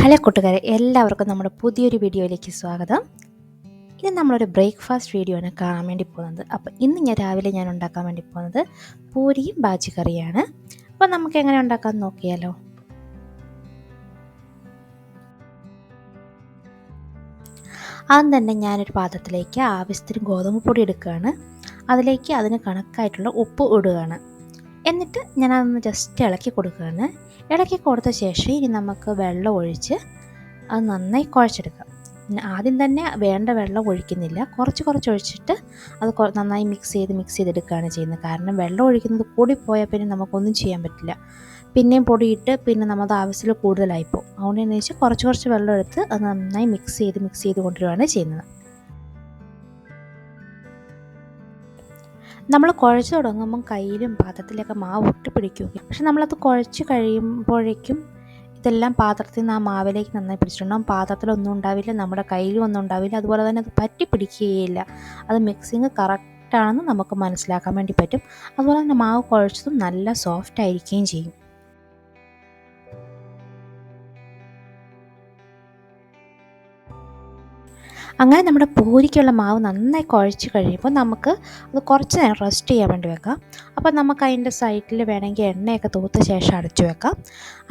Hello കൂട്ടുകാരെ, എല്ലാവർക്കും നമ്മുടെ പുതിയൊരു വീഡിയോയിലേക്ക് സ്വാഗതം. ഇത് നമ്മളൊരു ബ്രേക്ക്ഫാസ്റ്റ് വീഡിയോ ആണ് കാണാൻ വേണ്ടി പോകുന്നത്. അപ്പോൾ ഇന്ന് രാവിലെ ഞാൻ ഉണ്ടാക്കാൻ വേണ്ടി പോകുന്നത് പൂരിയും ബാജി കറിയാണ്. അപ്പോൾ നമുക്ക് എങ്ങനെ ഉണ്ടാക്കാൻ നോക്കിയാലോ. ആദ്യം തന്നെ ഞാനൊരു പാത്രത്തിലേക്ക് ആവശ്യത്തിന് ഗോതമ്പ് പൊടി എടുക്കുകയാണ്. അതിലേക്ക് അതിന് കണക്കായിട്ടുള്ള ഉപ്പ് ഇടുകയാണ്. എന്നിട്ട് ഞാനതൊന്ന് ജസ്റ്റ് ഇളക്കി കൊടുക്കുകയാണ്. ഇളക്കി കൊടുത്ത ശേഷം ഇനി നമുക്ക് വെള്ളം ഒഴിച്ച് അത് നന്നായി കുഴച്ചെടുക്കാം. ആദ്യം തന്നെ വേണ്ട വെള്ളം ഒഴിക്കുന്നില്ല, കുറച്ച് ഒഴിച്ചിട്ട് അത് നന്നായി മിക്സ് ചെയ്തെടുക്കുകയാണ് ചെയ്യുന്നത്. കാരണം വെള്ളം ഒഴിക്കുന്നത് കൂടിപ്പോയാൽ പിന്നെ നമുക്കൊന്നും ചെയ്യാൻ പറ്റില്ല. പിന്നെയും പൊടിയിട്ട് പിന്നെ നമ്മുടെ ആവശ്യത്തിൽ കൂടുതലായിപ്പോവും. അതുകൊണ്ട് എന്ന് വെച്ചാൽ കുറച്ച് വെള്ളം എടുത്ത് അത് നന്നായി മിക്സ് ചെയ്ത് കൊണ്ടുവരികയാണ് ചെയ്യുന്നത്. നമ്മൾ കുഴച്ച് തുടങ്ങുമ്പം കയ്യിലും പാത്രത്തിലൊക്കെ മാവ് ഒട്ടി പിടിക്കും. പക്ഷെ നമ്മളത് കുഴച്ച് കഴിയുമ്പോഴേക്കും ഇതെല്ലാം പാത്രത്തിൽ നിന്ന് ആ മാവിലേക്ക് നന്നായി പിടിച്ചിട്ടുണ്ടാകും. പാത്രത്തിലൊന്നും ഉണ്ടാവില്ല, നമ്മുടെ കയ്യിലും ഒന്നും ഉണ്ടാവില്ല. അതുപോലെ തന്നെ അത് പറ്റി പിടിക്കുകയില്ല. അത് മിക്സിങ് കറക്റ്റാണെന്ന് നമുക്ക് മനസ്സിലാക്കാൻ വേണ്ടി പറ്റും. അതുപോലെ തന്നെ മാവ് കുഴച്ചതും നല്ല സോഫ്റ്റ് ആയിരിക്കുകയും ചെയ്യും. അങ്ങനെ നമ്മുടെ പൂരിക്കുള്ള മാവ് നന്നായി കുഴച്ച് കഴിയുമ്പോൾ നമുക്ക് അത് കുറച്ച് നേരം റെസ്റ്റ് ചെയ്യാൻ വേണ്ടി വെക്കാം. അപ്പോൾ നമുക്ക് അതിൻ്റെ സൈഡിൽ വേണമെങ്കിൽ എണ്ണയൊക്കെ തൂത്ത ശേഷം അടച്ചു വെക്കാം.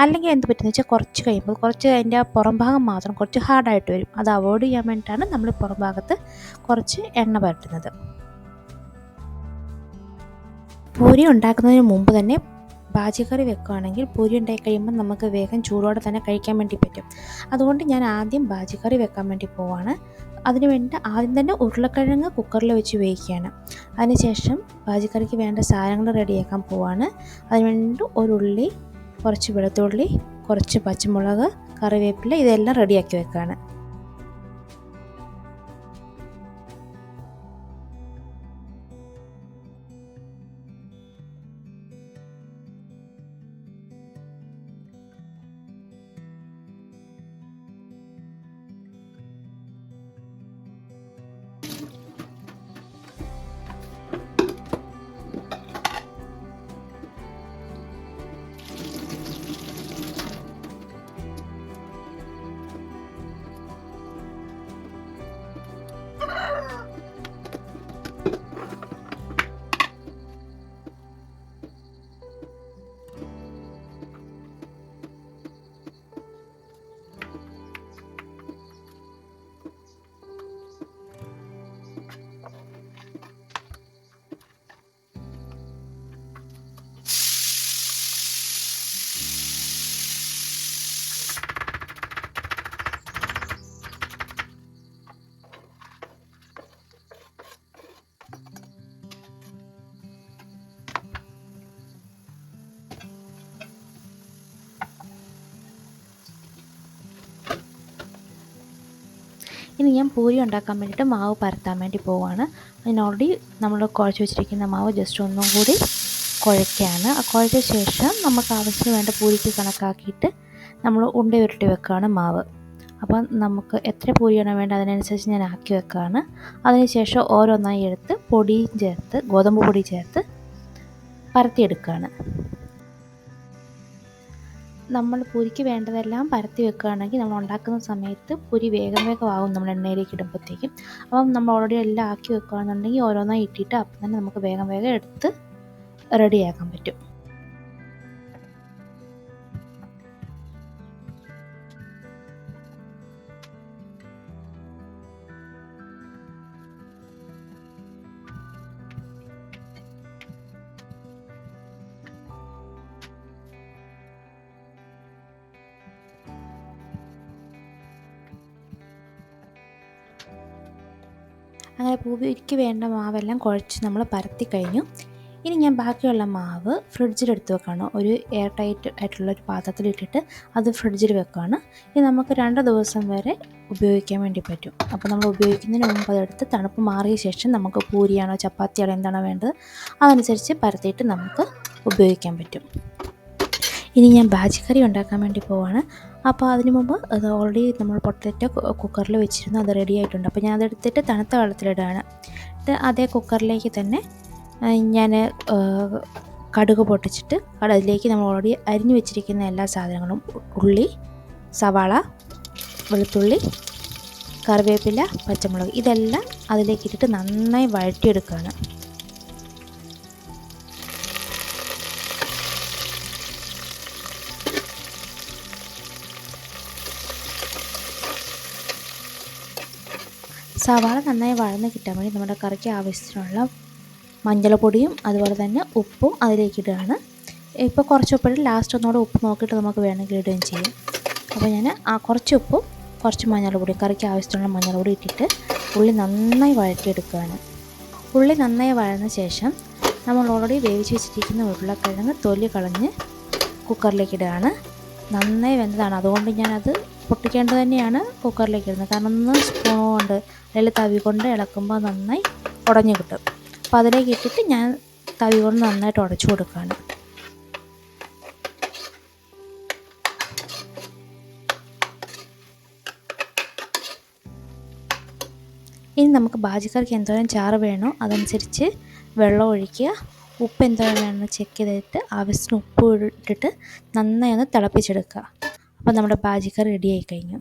അല്ലെങ്കിൽ എന്ത് പറ്റുമെന്ന് വെച്ചാൽ കുറച്ച് കഴിയുമ്പോൾ അതിൻ്റെ പുറം ഭാഗം മാത്രം കുറച്ച് ഹാർഡായിട്ട് വരും. അത് അവോയ്ഡ് ചെയ്യാൻ വേണ്ടിയിട്ടാണ് നമ്മൾ പുറം ഭാഗത്ത് കുറച്ച് എണ്ണ പരട്ടുന്നത്. പൂരി ഉണ്ടാക്കുന്നതിന് മുമ്പ് തന്നെ ബാജിക്കറി വെക്കുകയാണെങ്കിൽ പൂരി ഉണ്ടാക്കി കഴിയുമ്പോൾ നമുക്ക് വേഗം ചൂടോടെ തന്നെ കഴിക്കാൻ വേണ്ടി പറ്റും. അതുകൊണ്ട് ഞാൻ ആദ്യം ബാജിക്കറി വെക്കാൻ വേണ്ടി പോവാണ്. അതിന് വേണ്ടി ആദ്യം തന്നെ ഉരുളക്കിഴങ്ങ് കുക്കറിൽ വെച്ച് വേവിക്കുകയാണ്. അതിനുശേഷം ബാജിക്കറിക്ക് വേണ്ട സാധനങ്ങൾ റെഡിയാക്കാൻ പോവാണ്. അതിനുവേണ്ടി ഒരു ഉള്ളി, കുറച്ച് വെളുത്തുള്ളി, കുറച്ച് പച്ചമുളക്, കറിവേപ്പില ഇതെല്ലാം റെഡിയാക്കി വെക്കുകയാണ്. ഇനി ഞാൻ പൂരി ഉണ്ടാക്കാൻ വേണ്ടിയിട്ട് മാവ് പരത്താൻ വേണ്ടി പോവുകയാണ്. അതിന് ഓൾറെഡി നമ്മൾ കുഴച്ച് വെച്ചിരിക്കുന്ന മാവ് ജസ്റ്റ് ഒന്നും കൂടി കുഴയ്ക്കുകയാണ്. ആ കുഴച്ച ശേഷം നമുക്ക് ആവശ്യത്തിന് വേണ്ട പൂരിക്ക് കണക്കാക്കിയിട്ട് നമ്മൾ ഉണ്ട ഉരുട്ടി വെക്കുകയാണ് മാവ്. അപ്പം നമുക്ക് എത്ര പൂരിയാണ് വേണ്ടത് അതിനനുസരിച്ച് ഞാൻ ആക്കി വെക്കുകയാണ്. അതിനുശേഷം ഓരോന്നായി എടുത്ത് പൊടിയും ചേർത്ത് ഗോതമ്പ് പൊടി ചേർത്ത് പരത്തിയെടുക്കുകയാണ്. നമ്മൾ പൂരിക്ക് വേണ്ടതെല്ലാം പരത്തി വെക്കുകയാണെങ്കിൽ നമ്മൾ ഉണ്ടാക്കുന്ന സമയത്ത് പൂരി വേഗം ആവും നമ്മൾ എണ്ണയിലേക്ക് ഇടുമ്പോഴത്തേക്കും. അപ്പം നമ്മൾ ഓൾറെഡി എല്ലാം ആക്കി വെക്കുകയാണെന്നുണ്ടെങ്കിൽ ഓരോന്നായി ഇട്ടിട്ട് അപ്പം തന്നെ നമുക്ക് വേഗം എടുത്ത് റെഡിയാക്കാൻ പറ്റും. അങ്ങനെ പൂരിക്ക് വേണ്ട മാവെല്ലാം കുഴച്ച് നമ്മൾ പരത്തി കഴിഞ്ഞു. ഇനി ഞാൻ ബാക്കിയുള്ള മാവ് ഫ്രിഡ്ജിലെടുത്ത് വെക്കുകയാണ്. ഒരു എയർ ടൈറ്റ് ആയിട്ടുള്ള ഒരു പാത്രത്തിലിട്ടിട്ട് അത് ഫ്രിഡ്ജിൽ വെക്കുകയാണ്. ഇത് നമുക്ക് 2 ദിവസം വരെ ഉപയോഗിക്കാൻ വേണ്ടി പറ്റും. അപ്പോൾ നമ്മൾ ഉപയോഗിക്കുന്നതിന് മുമ്പ് അതെടുത്ത് തണുപ്പ് മാറിയ ശേഷം നമുക്ക് പൂരിയാണോ ചപ്പാത്തിയാണോ എന്താണോ വേണ്ടത് അതനുസരിച്ച് പരത്തിയിട്ട് നമുക്ക് ഉപയോഗിക്കാൻ പറ്റും. ഇനി ഞാൻ ബാജിക്കറി ഉണ്ടാക്കാൻ വേണ്ടി പോവാണ്. അപ്പോൾ അതിന് മുമ്പ് അത് ഓൾറെഡി നമ്മൾ പൊട്ടറ്റോ കുക്കറിൽ വെച്ചിരുന്നു, അത് റെഡി ആയിട്ടുണ്ട്. അപ്പോൾ ഞാൻ അതെടുത്തിട്ട് തണുത്ത വെള്ളത്തിലിടുകയാണ്. അതേ കുക്കറിലേക്ക് തന്നെ ഞാൻ കടുക് പൊട്ടിച്ചിട്ട് അതിലേക്ക് നമ്മൾ ഓൾറെഡി അരിഞ്ഞു വെച്ചിരിക്കുന്ന എല്ലാ സാധനങ്ങളും ഉള്ളി, സവാള, വെളുത്തുള്ളി, കറിവേപ്പില, പച്ചമുളക് ഇതെല്ലാം അതിലേക്ക് ഇട്ടിട്ട് നന്നായി വഴറ്റിയെടുക്കുകയാണ്. സവാള നന്നായി വഴന്ന് കിട്ടാൻ വേണ്ടി നമ്മുടെ കറിക്ക് ആവശ്യത്തിനുള്ള മഞ്ഞൾപ്പൊടിയും അതുപോലെ തന്നെ ഉപ്പും അതിലേക്ക് ഇടുകയാണ്. ഇപ്പോൾ കുറച്ച് ഉപ്പിട്ട് ലാസ്റ്റ് ഒന്നുകൂടെ ഉപ്പ് നോക്കിയിട്ട് നമുക്ക് വേണമെങ്കിൽ ഇടുകയും ചെയ്യും. അപ്പോൾ ഞാൻ കുറച്ച് ഉപ്പും കുറച്ച് മഞ്ഞൾപ്പൊടി കറിക്ക് ആവശ്യത്തിനുള്ള മഞ്ഞൾപ്പൊടി ഇട്ടിട്ട് ഉള്ളി നന്നായി വഴറ്റിയെടുക്കുകയാണ്. ഉള്ളി നന്നായി വഴന്ന ശേഷം നമ്മൾ ഓൾറെഡി വേവിച്ച് വെച്ചിരിക്കുന്ന ഉരുളക്കിഴങ്ങ് തൊലി കളഞ്ഞ് കുക്കറിലേക്ക് ഇടുകയാണ്. നന്നായി വെന്തതാണ്, അതുകൊണ്ട് ഞാനത് പൊട്ടിക്കേണ്ടത് തന്നെയാണ് കുക്കറിലേക്ക് ഇടുന്നത്. കാരണം ഒന്ന് സ്പൂൺ കൊണ്ട് അല്ലെങ്കിൽ തവി കൊണ്ട് ഇളക്കുമ്പോൾ നന്നായി ഉടഞ്ഞു കിട്ടും. അപ്പോൾ അതിലേക്ക് ഇട്ടിട്ട് ഞാൻ തവി കൊണ്ട് നന്നായിട്ട് ഉടച്ചു കൊടുക്കുകയാണ്. ഇനി നമുക്ക് ബാജിക്കറിക്ക് എന്തോരം ചാറ് വേണോ അതനുസരിച്ച് വെള്ളം ഒഴിക്കുക. ഉപ്പ് എന്തോരം വേണമെന്ന് ചെക്ക് ചെയ്തിട്ട് ആവശ്യത്തിന് ഉപ്പ് ഇട്ടിട്ട് നന്നായി ഒന്ന് തിളപ്പിച്ചെടുക്കുക. അപ്പോൾ നമ്മുടെ ബാജിക്കറി റെഡിയായി കഴിഞ്ഞു.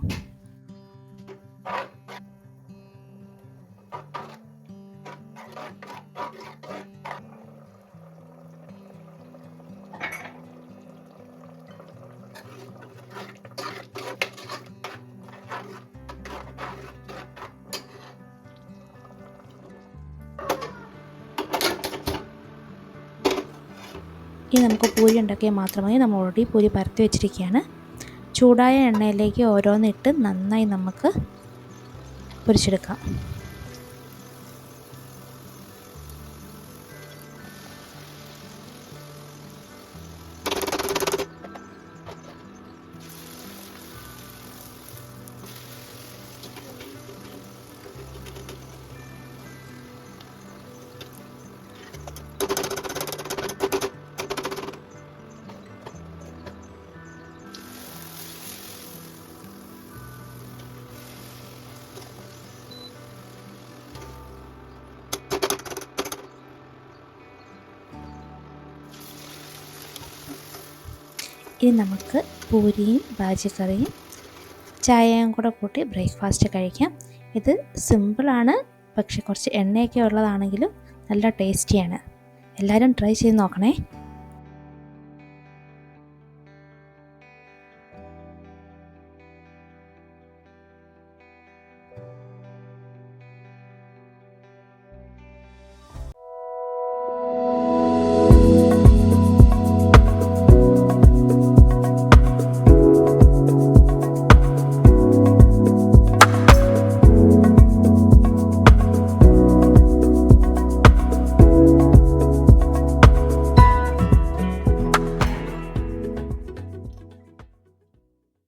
ഇനി നമുക്ക് പൂരി ഉണ്ടാക്കിയാൽ മാത്രമേ നമ്മൾ ഓൾറെഡി പൂരി പരത്തി വെച്ചിരിക്കുകയാണ്. ചൂടായ എണ്ണയിലേക്ക് ഓരോന്നിട്ട് നന്നായി നമുക്ക് പൊരിച്ചെടുക്കാം. ഇനി നമുക്ക് പൂരിയും ബാജിക്കറിയും ചായയും കൂടെ കൂട്ടി ബ്രേക്ക്ഫാസ്റ്റ് കഴിക്കാം. ഇത് സിമ്പിളാണ്, പക്ഷെ കുറച്ച് എണ്ണയൊക്കെ ഉള്ളതാണെങ്കിലും നല്ല ടേസ്റ്റിയാണ്. എല്ലാവരും ട്രൈ ചെയ്ത് നോക്കണേ.